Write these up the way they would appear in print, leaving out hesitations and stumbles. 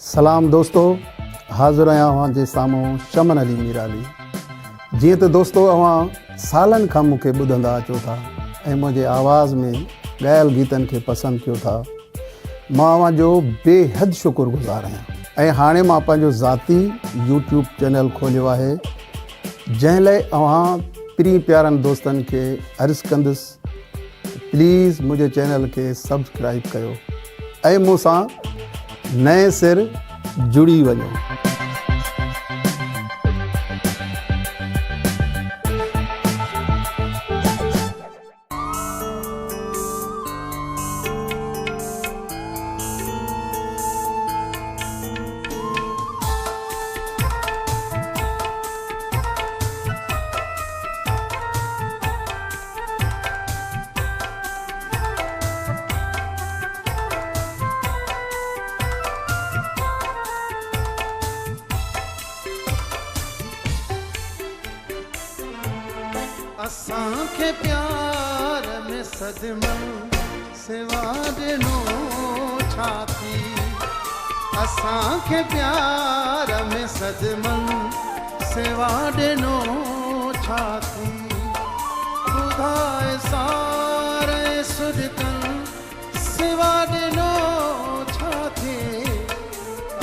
सलाम दोस्तों, हाज़िर आहियां अव्हां जे साम्हूं शमन अली मीराली। जीअं त दोस्तों अव्हां सालनि खां मूंखे ॿुधंदा अचो था ऐं मुंहिंजे आवाज़ में ॻायल गीतनि खे पसंदि कयो था, मां अव्हां जो बेहद शुक्रगुज़ार आहियां। ऐं हाणे मां पंहिंजो ज़ाती यूट्यूब चैनल खोलियो आहे, जंहिं लाइ अव्हां प्री प्यारनि दोस्तनि खे अर्ज़ु कंदुसि प्लीज़ मुंहिंजे चैनल खे सब्सक्राइब कयो ऐं मूंसां नए सिर जुड़ी वञो। असांखे प्यार में सदमन सिवा ॾिनो छा थी। असांखे प्यार में सदमन सिवा ॾिनो छा थी। ॿुधाए सारे सुॾकनि सिवा ॾिनो छा थी।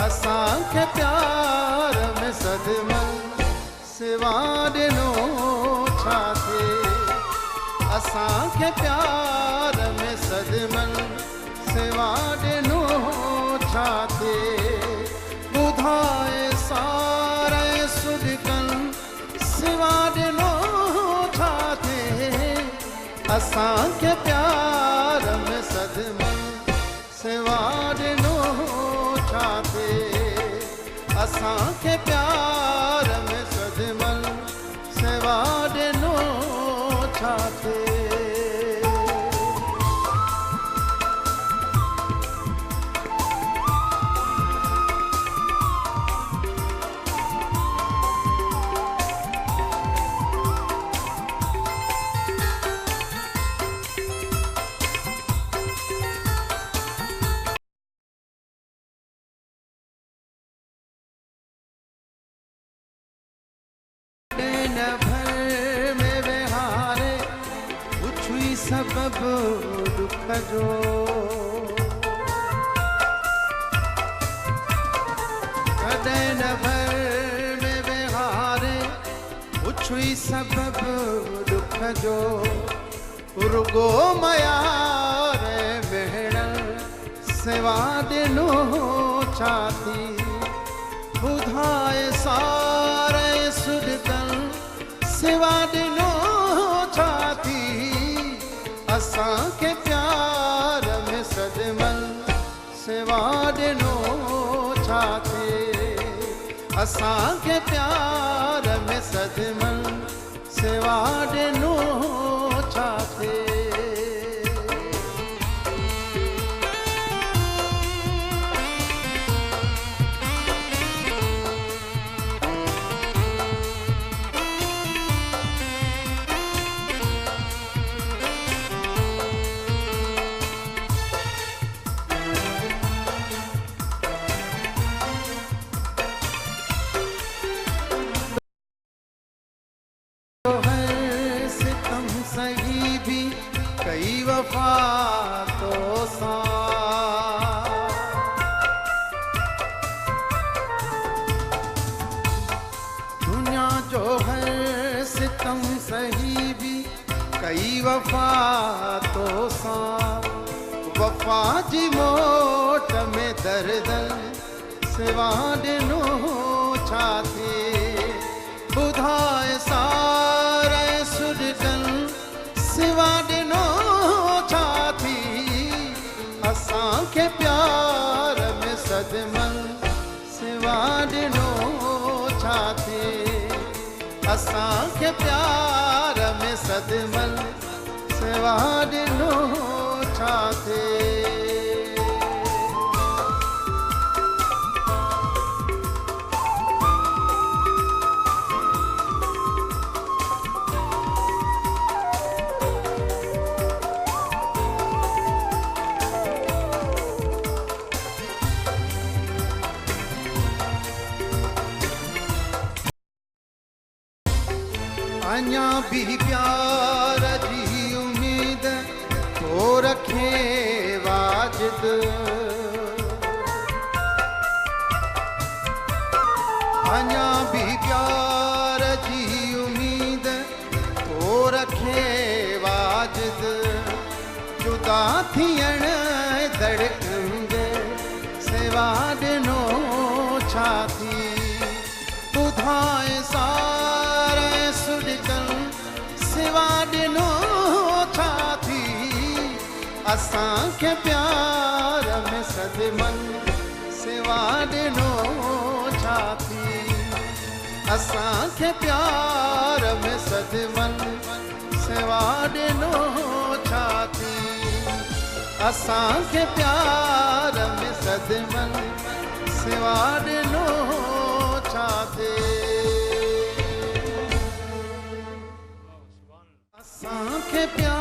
असांखे प्यार में सदमन सिवा ॾिनो छा थे। असांखे प्यार में सदमन सिवा ॾिनो छा थे। ॿुधाए सारे सुॾकनि सिवा ॾिनो छा थे। असांखे प्यार में सदमन सिवा ॾिनो छा थे। असांखे प्यार में सदमन सिवा ॾिनो छा थे। भर में विहारे पुछी सबब दुख जो। कॾहिं न भर में विहारे पुछी सबब दुख जो। रुगो मयार भेण सिवा ॾिनो छा थी। ॿुधाए सारे सुॾकनि सिवा ॾिनो छा थी। असांखे प्यार में सदमन सिवा ॾिनो छा थे। असांखे प्यार में सदमन सिवा ॾिनो छा थे। सही भी कई वफा तो दुनिया जो हर सितम सही भी कई वफा तो वफा जी मोट में दर्द सिवा ॾिनो छा थे। ॿुधाए सारे सुॾकनि सिवा ॾिनो छा थी। असांखे प्यार में सदमन सिवा ॾिनो छा थे। असांखे प्यार में सदमन सिवा ॾिनो छा थे। अञा भी प्यार जी उम्मीद तो रखे वाजिद अञा भी प्यार जी उम्मीद तो रखे वाजिद जुदा थियण धड़कन जे सेवा ॾिनो छा थी ॿुधाए सारे सुॾकन सेवा ॾिनो छा थी असांखे प्यार में सदमन सेवा ॾिनो छा थी असांखे प्यार में सदमन सेवा ॾिनो छा थी असांखे प्यार में सदमन सेवा ॾिनो छा थी असांखे प्यार